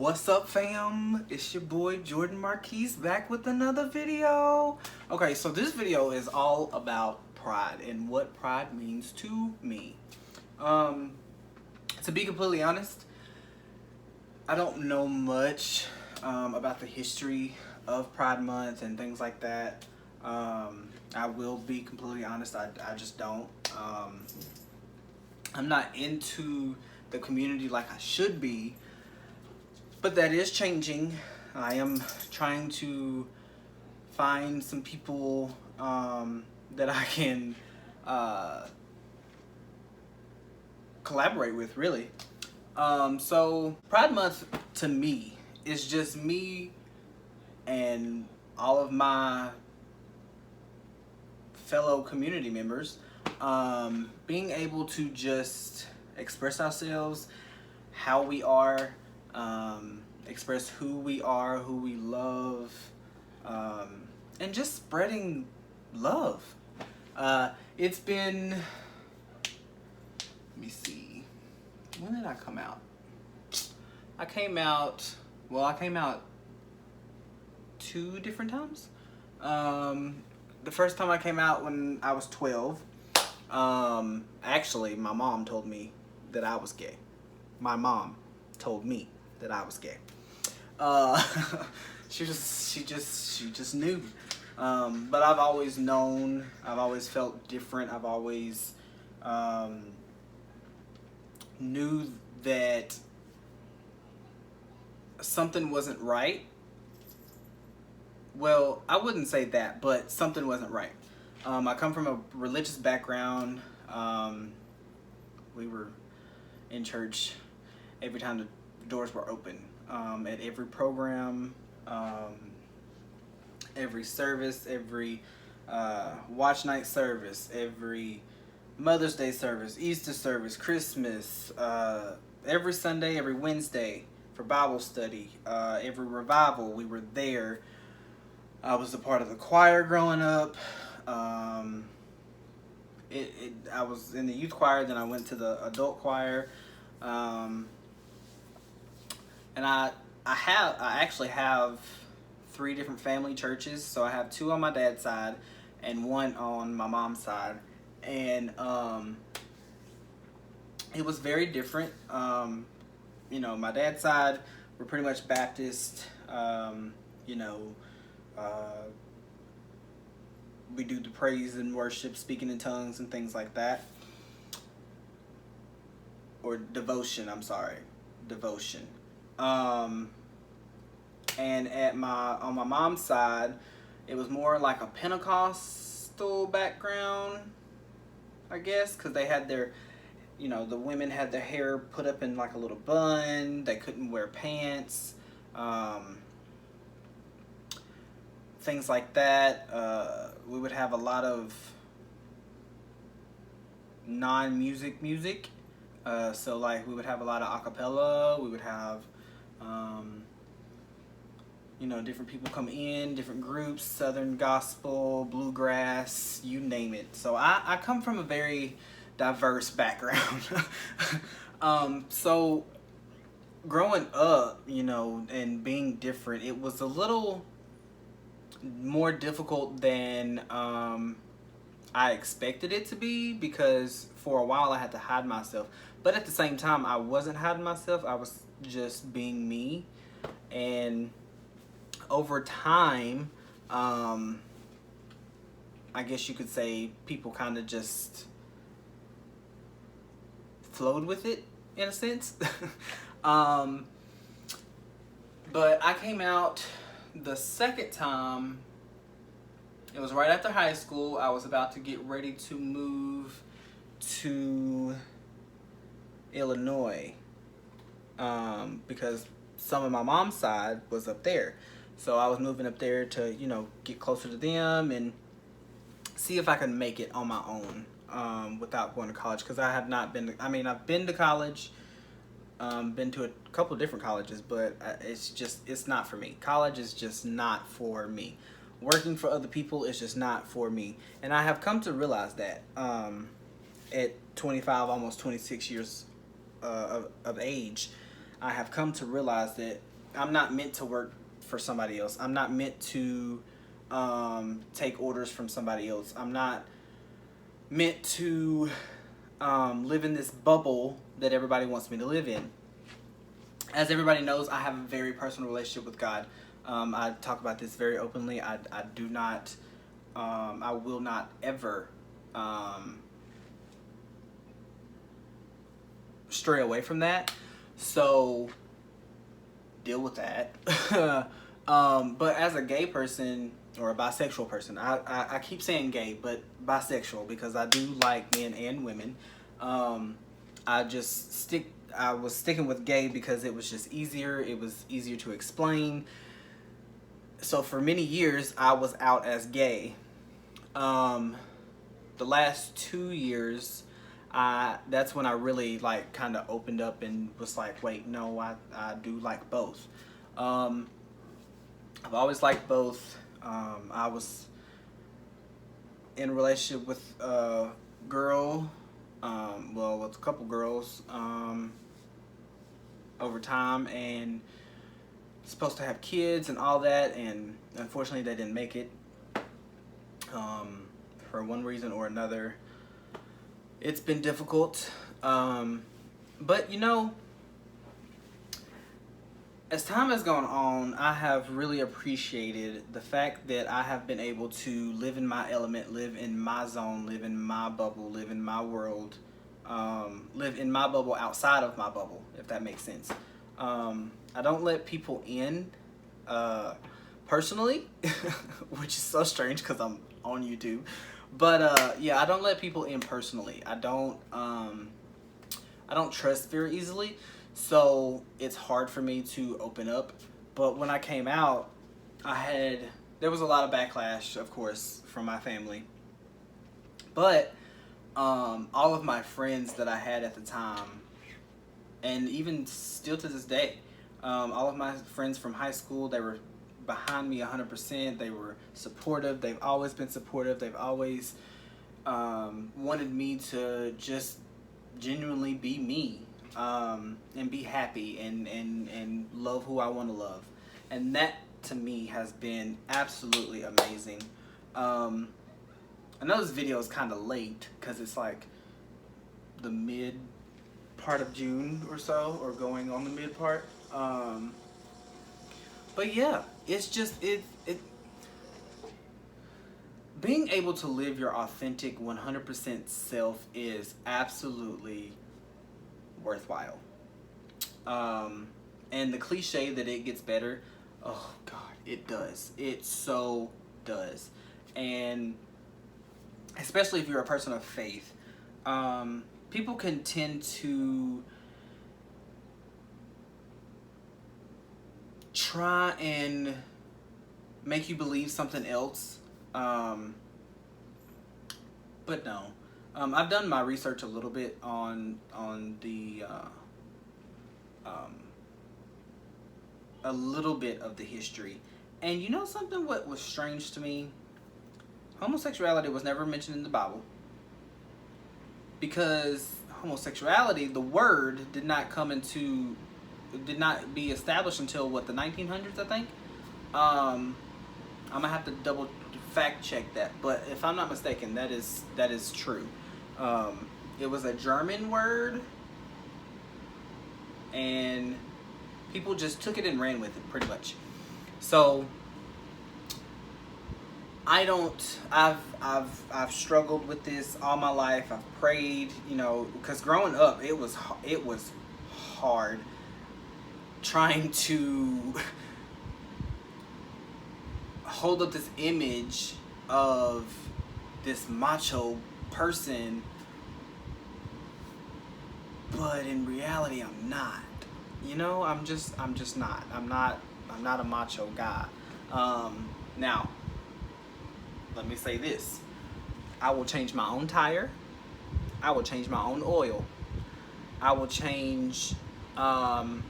What's up, fam? It's your boy Jordan Marquis back with another video. Okay, so this video is all about pride and what pride means to me. To be completely honest, I don't know much about the history of Pride Month and things like that. I will be completely honest, I just don't. I'm not into the community like I should be, but that is changing. I am trying to find some people that I can collaborate with, really. So Pride Month to me is just me and all of my fellow community members being able to just express ourselves, how we are, express who we are, who we love, and just spreading love. It's been, let me see, when did I come out? I came out two different times. The first time I came out when I was 12. Actually, my mom told me that I was gay. My mom told me that I was gay. She just knew. But I've always known. I've always felt different. I've always knew that something wasn't right. Well, I wouldn't say that, but something wasn't right. I come from a religious background. We were in church every time the doors were open, at every program, every service, every watch night service, every Mother's Day service, Easter service, Christmas, every Sunday, every Wednesday for Bible study, every revival, we were there. I was a part of the choir growing up. I was in the youth choir, then I went to the adult choir, and I actually have 3 different family churches. So I have 2 on my dad's side and 1 on my mom's side, and it was very different. My dad's side, we're pretty much Baptist. We do the praise and worship, speaking in tongues and things like that. Or devotion, I'm sorry. Devotion. And on my mom's side, it was more like a Pentecostal background, I guess, because they had their, the women had their hair put up in like a little bun. They couldn't wear pants. Things like that. We would have a lot of non-music music. So like we would have a lot of acapella. We would have, different people come in, different groups, Southern gospel, bluegrass, you name it. So I come from a very diverse background. So growing up, and being different, it was a little more difficult than I expected it to be, because for a while I had to hide myself, but at the same time I wasn't hiding myself. I was just being me, and over time, I guess you could say people kind of just flowed with it in a sense. But I came out the second time, it was right after high school. I was about to get ready to move to Illinois, because some of my mom's side was up there. So I was moving up there to, get closer to them and see if I could make it on my own, without going to college. Because I have not been I've been to college, been to a couple of different colleges, but it's not for me. College is just not for me. Working for other people is just not for me. And I have come to realize that at 25, almost 26 years of age, I have come to realize that I'm not meant to work for somebody else. I'm not meant to take orders from somebody else. I'm not meant to live in this bubble that everybody wants me to live in. As everybody knows, I have a very personal relationship with God. I talk about this very openly. I do not, I will not ever stray away from that. So deal with that. But as a gay person or a bisexual person, I keep saying gay, but bisexual, because I do like men and women. I was sticking with gay because it was just easier. It was easier to explain. So for many years, I was out as gay. The last 2 years, that's when I really like kind of opened up and was like, wait, no, I do like both. I've always liked both. I was in a relationship with a girl, with a couple girls over time, and supposed to have kids and all that, and unfortunately they didn't make it for one reason or another. It's been difficult, but you know, as time has gone on, I have really appreciated the fact that I have been able to live in my element, live in my zone, live in my bubble, live in my world, live in my bubble outside of my bubble, if that makes sense. I don't let people in personally, which is so strange because I'm on YouTube. But yeah, I don't let people in personally. I don't trust very easily. So it's hard for me to open up. But when I came out, there was a lot of backlash, of course, from my family. But all of my friends that I had at the time, and even still to this day, all of my friends from high school, they were behind me 100%. They were supportive. They've always been supportive. They've always wanted me to just genuinely be me. And be happy and love who I want to love. And that to me has been absolutely amazing. I know this video is kind of late because it's like the mid part of June or so, or going on the mid part. But yeah, it's just being able to live your authentic 100% self is absolutely worthwhile. And the cliche that it gets better, oh God, it does. It so does. And especially if you're a person of faith, people can tend to try and make you believe something else. But no. I've done my research a little bit on the a little bit of the history, and you know something, what was strange to me? Homosexuality was never mentioned in the Bible, because homosexuality, the word, did not be established until what, the 1900s, I think. I'm gonna have to double fact check that, but if I'm not mistaken, that is true. It was a German word, and people just took it and ran with it, pretty much. So I've struggled with this all my life. I've prayed, you know, because growing up, it was hard trying to hold up this image of this macho person, but in reality I'm not. You know, I'm just not. I'm not a macho guy. Now, let me say this. I will change my own tire. I will change my own oil. I will change my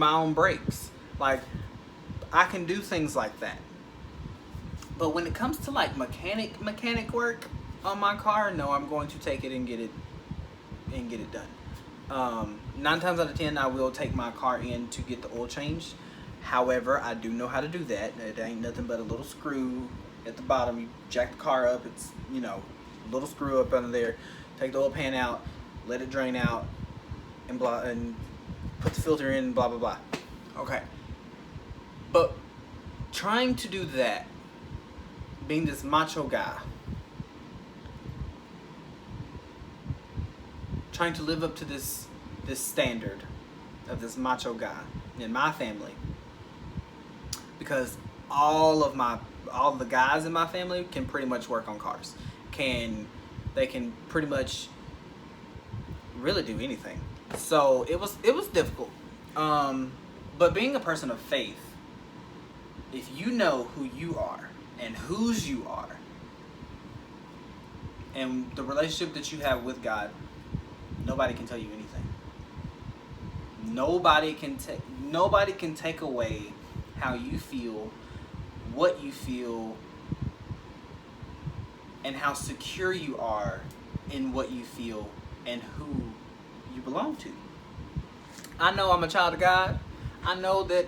own brakes. Like, I can do things like that. But when it comes to like mechanic work on my car, no, I'm going to take it and get it done. 9 times out of 10, I will take my car in to get the oil changed. However, I do know how to do that. It ain't nothing but a little screw at the bottom. You jack the car up. It's, you know, a little screw up under there. Take the oil pan out, let it drain out, and put the filter in, blah, blah, blah. Okay. But trying to do that, being this macho guy, trying to live up to this standard of this macho guy in my family, because all the guys in my family can pretty much work on cars. They can pretty much really do anything. So it was difficult. But being a person of faith, if you know who you are and whose you are, and the relationship that you have with God, nobody can tell you anything. Nobody can take away how you feel, what you feel, and how secure you are in what you feel and who you belong to. I know I'm a child of God. I know that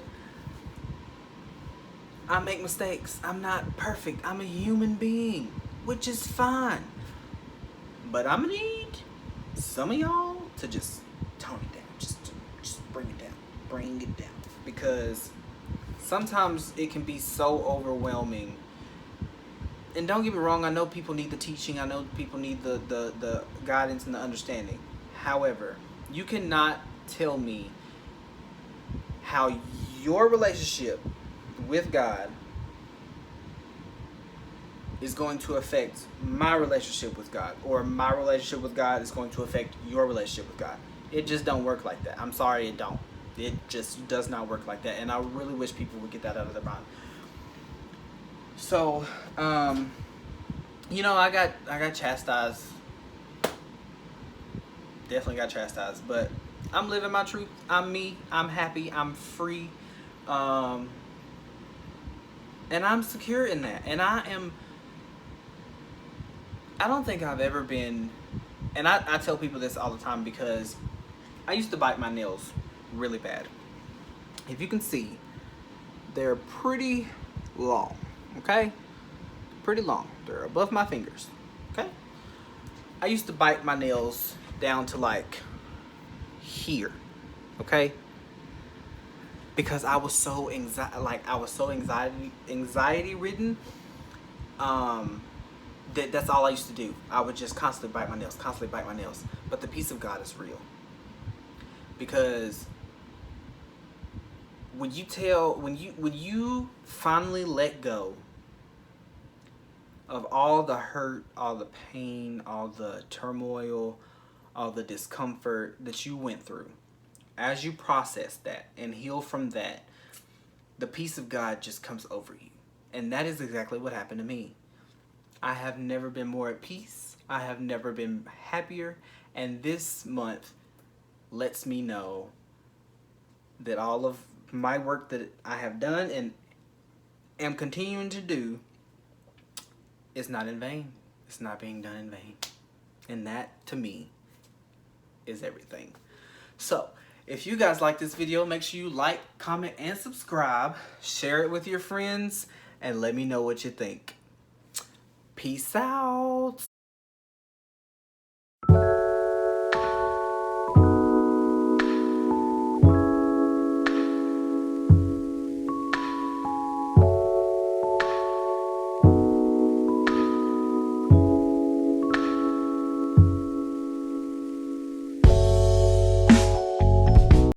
I make mistakes. I'm not perfect. I'm a human being, which is fine. But I'm gonna need some of y'all to just tone it down. Just bring it down. Bring it down. Because sometimes it can be so overwhelming. And don't get me wrong, I know people need the teaching. I know people need the guidance and the understanding. However, you cannot tell me how your relationship with God is going to affect my relationship with God, or my relationship with God is going to affect your relationship with God. It just don't work like that. I'm sorry, it don't. It just does not work like that, and I really wish people would get that out of their mind. So, you know, I got chastised. Definitely got chastised, but I'm living my truth. I'm me. I'm happy. I'm free. And I'm secure in that. And I don't think I've ever been, and I tell people this all the time because I used to bite my nails really bad. If you can see, they're pretty long, okay? Pretty long. They're above my fingers, okay? I used to bite my nails down to like here, okay? Because I was so anxiety ridden. That's all I used to do. I would just constantly bite my nails. But the peace of God is real. Because when you finally let go of all the hurt, all the pain, all the turmoil, all the discomfort that you went through, as you process that and heal from that, the peace of God just comes over you. And that is exactly what happened to me. I have never been more at peace. I have never been happier. And this month lets me know that all of my work that I have done and am continuing to do is not in vain. It's not being done in vain. And that, to me, is everything. So, if you guys like this video, make sure you like, comment, and subscribe. Share it with your friends, and let me know what you think. Peace out.